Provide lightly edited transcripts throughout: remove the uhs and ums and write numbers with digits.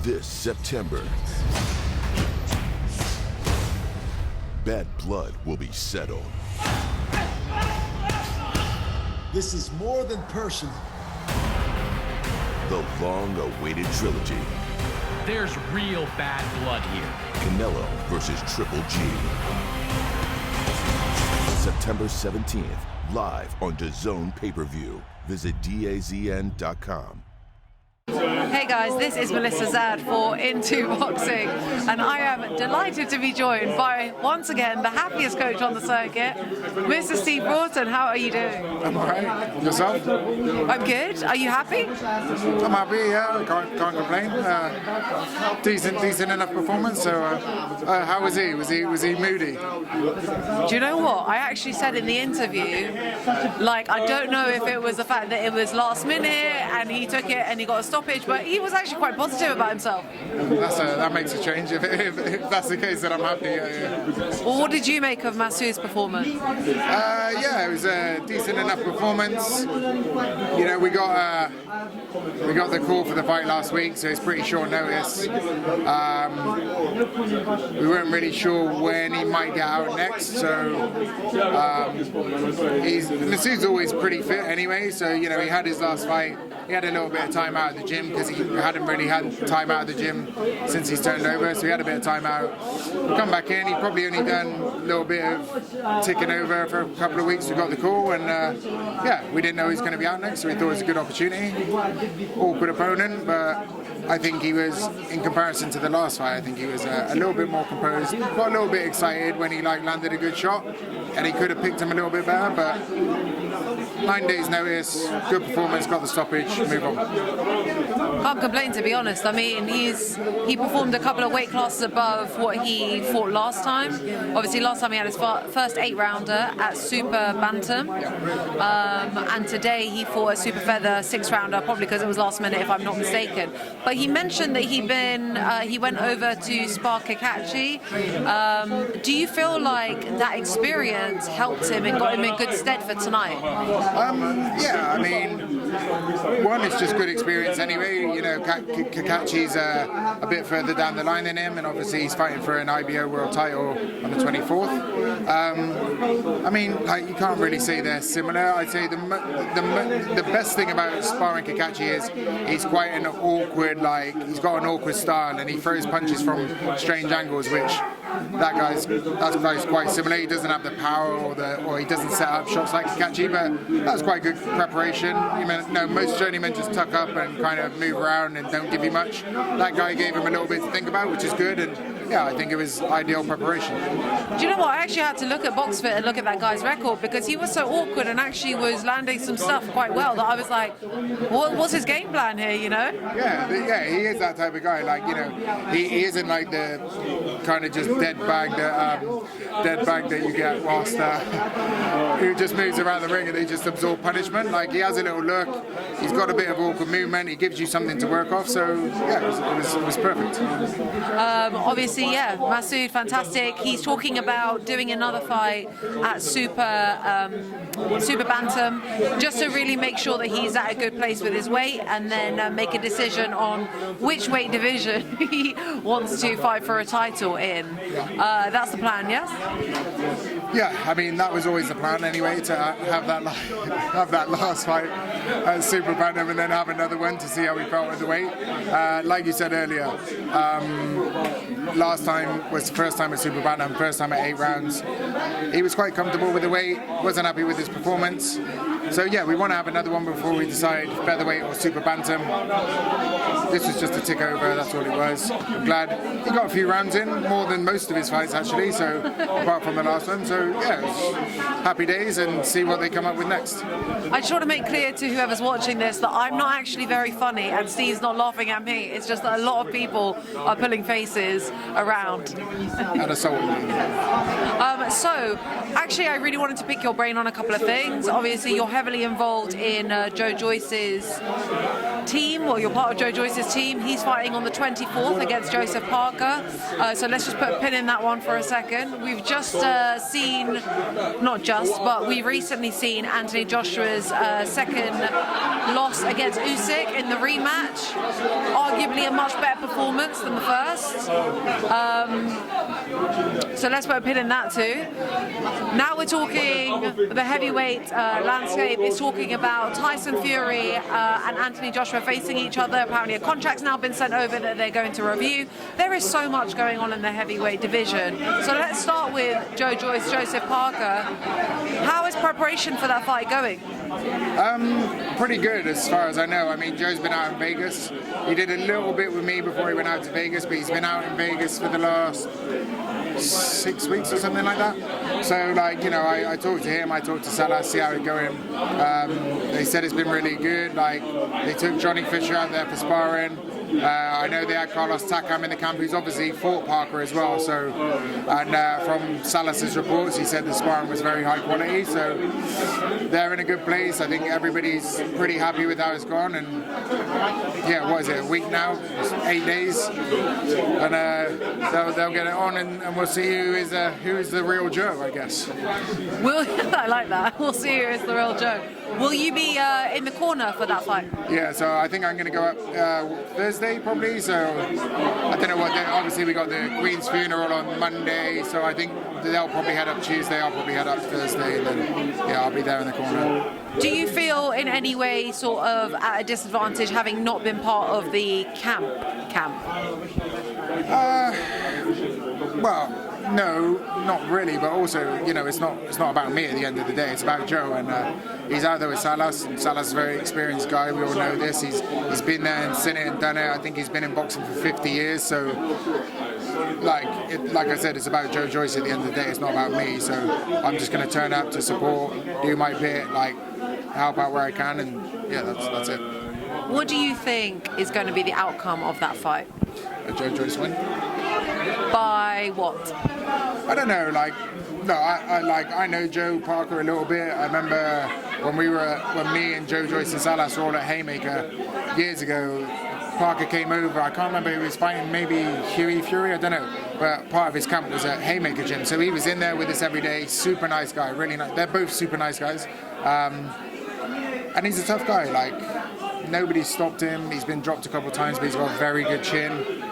this September. Bad blood will be settled. This is more than personal. The long-awaited trilogy. There's real bad blood here. Canelo versus Triple G. September 17th, live on DAZN pay-per-view. Visit DAZN.com. Hey guys, this is Melissa Zad for Into Boxing, and I am delighted to be joined by, once again, the happiest coach on the circuit, Mr. Steve Broughton. How are you doing? I'm alright. Yourself? I'm good. Are you happy? I'm happy, yeah. Can't complain. Decent enough performance. So, how was he? Was he moody? Do you know what? I actually said in the interview, like, I don't know if it was the fact that it was last minute and he took it and he got a stoppage, but he was actually quite positive about himself. That makes a change. If that's the case, then I'm happy. Yeah. Well, what did you make of Masood's performance? Yeah, it was a decent enough performance. You know, we got the call for the fight last week, so it's pretty short notice. We weren't really sure when he might get out next, so Masood's always pretty fit anyway. So you know, he had his last fight. He had a little bit of time out of the gym because he hadn't really had time out of the gym since he's turned over, so he had a bit of time out. We'll come back in. He probably only done a little bit of ticking over for a couple of weeks. We got the call, and yeah, we didn't know he was going to be out next, so we thought it was a good opportunity. Awkward opponent, but I think he was, in comparison to the last fight, I think he was a little bit more composed. Got a little bit excited when he landed a good shot, and he could have picked him a little bit better, but 9 days notice, good performance, got the stoppage, move on. Can't complain, to be honest. I mean, he performed a couple of weight classes above what he fought last time. Obviously, last time he had his first 8-rounder at Super Bantam, and today he fought a Super Feather 6-rounder, probably because it was last minute, if I'm not mistaken. But he mentioned that he went over to spar Kakachi. Do you feel like that experience helped him and got him in good stead for tonight? Yeah, I mean, one, it's just good experience anyway. You know, Kakachi's a bit further down the line than him, and obviously he's fighting for an IBO world title on the 24th. I mean, like, you can't really say they're similar. I'd say the best thing about sparring Kakachi is he's quite an awkward, he's got an awkward style, and he throws punches from strange angles, which that guy's quite similar. He doesn't have the power or he doesn't set up shots like Kakachi, but that's quite good preparation. Most journeymen just tuck up and kind of move around and don't give you much. That guy gave him a little bit to think about, which is good, and yeah, I think it was ideal preparation. Do you know what? I actually had to look at BoxFit and look at that guy's record because he was so awkward and actually was landing some stuff quite well that I was like, what's his game plan here, you know? Yeah, he is that type of guy. Like, you know, he isn't like the kind of just dead bag that you get whilst who just moves around the ring and they just absorb punishment. Like, he has a little look, he's got a bit of awkward movement, he gives you something to work off, so yeah, it was perfect. Obviously, yeah, Masood, fantastic. He's talking about doing another fight at Super Bantam, just to really make sure that he's at a good place with his weight, and then make a decision on which weight division he wants to fight for a title in. That's the plan, yes? Yeah, I mean, that was always the plan anyway, to have that last fight at Super Bantam and then have another one to see how we felt with the weight. Like you said earlier, last time was the first time at Super Bantam, first time at 8 rounds. He was quite comfortable with the weight, wasn't happy with his performance. So yeah, we want to have another one before we decide featherweight or Super Bantam. This was just a tick over, that's all it was. I'm glad he got a few rounds in, more than most of his fights actually, so apart from the last one. So yeah, happy days, and see what they come up with next. I just want to make clear to whoever's watching this that I'm not actually very funny and Steve's not laughing at me. It's just that a lot of people are pulling faces around. And assaulting me. So, actually I really wanted to pick your brain on a couple of things. Obviously you're heavily involved in Joe Joyce's team, or you're part of Joe Joyce's team. He's fighting on the 24th against Joseph Parker. So let's just put a pin in that one for a second. We've just seen, not just, but we recently seen Anthony Joshua's second loss against Usyk in the rematch. Arguably a much better performance than the first. So let's put a pin in that too. Now we're talking the heavyweight landscape is talking about Tyson Fury and Anthony Joshua facing each other. Apparently a contract's now been sent over that they're going to review. There is so much going on in the heavyweight division. So let's start with Joe Joyce, Joseph Parker. How is preparation for that fight going? Pretty good as far as I know. I mean, Joe's been out in Vegas. He did a little bit with me before he went out to Vegas, but he's been out in Vegas for the last 6 weeks or something like that. So, like, you know, I talked to him, I talked to Salah, see how it's going. They said it's been really good. Like, they took Johnny Fisher out there for sparring. I know they had Carlos Takam in the camp, who's obviously fought Parker as well. So, and from Salas's reports, he said the sparring was very high quality. So they're in a good place. I think everybody's pretty happy with how it's gone. And yeah, what is it? A week now? It's 8 days, and they'll get it on, and we'll see who is the real Joe, I guess. I like that. We'll see who is the real Joe. Will you be in the corner for that fight? Yeah, so I think I'm going to go up Thursday probably. So I don't know what day. Obviously we got the Queen's funeral on Monday, so I think they'll probably head up Tuesday. I'll probably head up Thursday, and then yeah, I'll be there in the corner. Do you feel in any way sort of at a disadvantage having not been part of the camp? Well, no, not really, but also, you know, it's not about me at the end of the day. It's about Joe, and he's out there with Salas. And Salas is a very experienced guy. We all know this. He's been there and seen it and done it. I think he's been in boxing for 50 years. So, like I said, it's about Joe Joyce at the end of the day. It's not about me. So I'm just going to turn up to support, do my bit, like help out where I can, and yeah, that's it. What do you think is going to be the outcome of that fight? A Joe Joyce win. By what? I don't know. Like, no, I know Joe Parker a little bit. I remember when me and Joe Joyce and Salas were all at Haymaker years ago. Parker came over. I can't remember who he was fighting. Maybe Huey Fury. I don't know. But part of his camp was at Haymaker Gym, so he was in there with us every day. Super nice guy. Really nice. They're both super nice guys. And he's a tough guy. Like, nobody stopped him. He's been dropped a couple of times, but he's got a very good chin.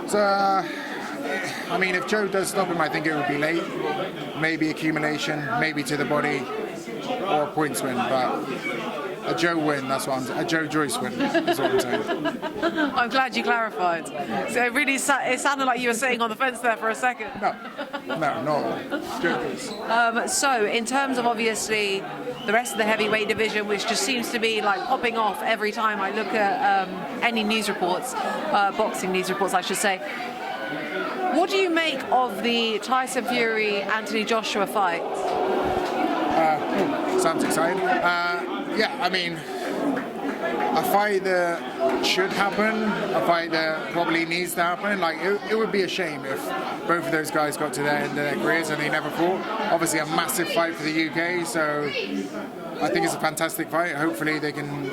So, I mean, if Joe does stop him, I think it would be late. Maybe accumulation, maybe to the body, or a points win. But a Joe win, that's what I'm saying. A Joe Joyce win, is what I'm saying. I'm glad you clarified. So it really it sounded like you were sitting on the fence there for a second. No, not Joe Joyce. So in terms of obviously the rest of the heavyweight division, which just seems to be like popping off every time I look at any news reports, boxing news reports I should say. What do you make of the Tyson Fury Anthony Joshua fight? Sounds exciting. Yeah, I mean, a fight that should happen, a fight that probably needs to happen. Like, it would be a shame if both of those guys got to the end of their careers and they never fought. Obviously, a massive fight for the UK, so I think it's a fantastic fight. Hopefully, they can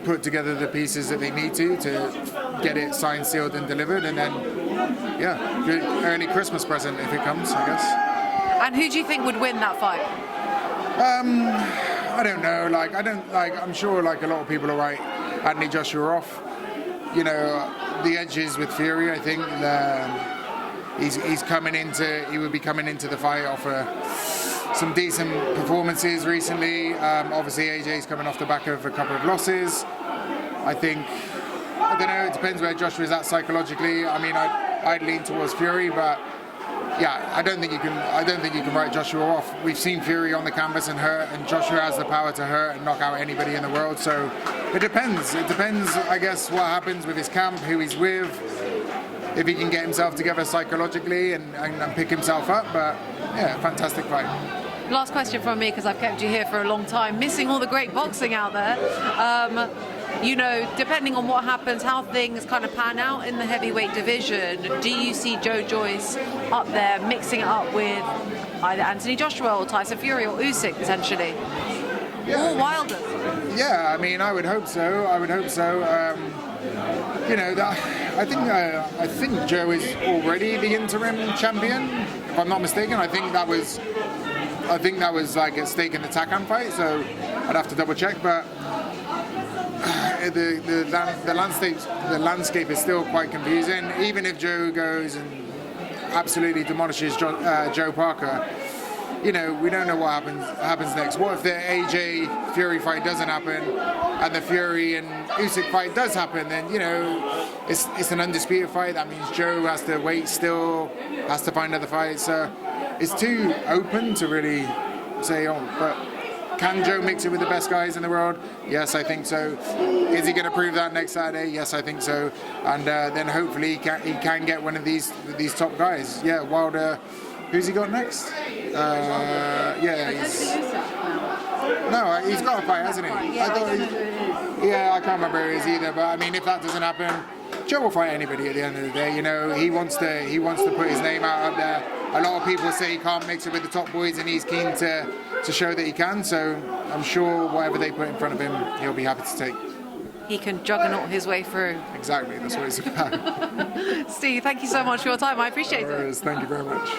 put together the pieces that they need to get it signed, sealed, and delivered, and then, yeah, good early Christmas present if it comes, I guess. And who do you think would win that fight? I don't know. I'm sure like a lot of people are right. Anthony Joshua off. You know, the edges with Fury. I think he would be coming into the fight off some decent performances recently. Obviously, AJ's coming off the back of a couple of losses. I don't know. It depends where Joshua is at psychologically. I mean, I'd lean towards Fury, but. Yeah, I don't think you can write Joshua off. We've seen Fury on the canvas and hurt, and Joshua has the power to hurt and knock out anybody in the world. So it depends. It depends, I guess, what happens with his camp, who he's with, if he can get himself together psychologically and pick himself up. But yeah, fantastic fight. Last question from me, because I've kept you here for a long time, missing all the great boxing out there. You know, depending on what happens, how things kind of pan out in the heavyweight division, do you see Joe Joyce up there mixing it up with either Anthony Joshua or Tyson Fury or Usyk potentially? Or Wilder? Yeah, I mean, I would hope so. You know, I think Joe is already the interim champion, if I'm not mistaken. I think that was like a stake in the Takan fight, so I'd have to double check. But the landscape is still quite confusing. Even if Joe goes and absolutely demolishes Joe Parker, you know, we don't know what happens next. What if the AJ Fury fight doesn't happen, and the Fury and Usyk fight does happen? Then, you know, it's an undisputed fight. That means Joe has to wait still, has to find other fights. So it's too open to really say, oh, but can Joe mix it with the best guys in the world? Yes, I think so. Is he going to prove that next Saturday? Yes, I think so. And then hopefully he can get one of these top guys. Yeah, Wilder. Who's he got next? He's got a fight, hasn't he? I can't remember who it is either. But I mean, if that doesn't happen, Joe will fight anybody at the end of the day. You know, he wants to put his name out there. A lot of people say he can't mix it with the top boys, and he's keen to show that he can. So I'm sure whatever they put in front of him, he'll be happy to take. He can juggernaut his way through. Exactly, that's what it's about. Steve, thank you so much for your time. I appreciate it. Thank you very much.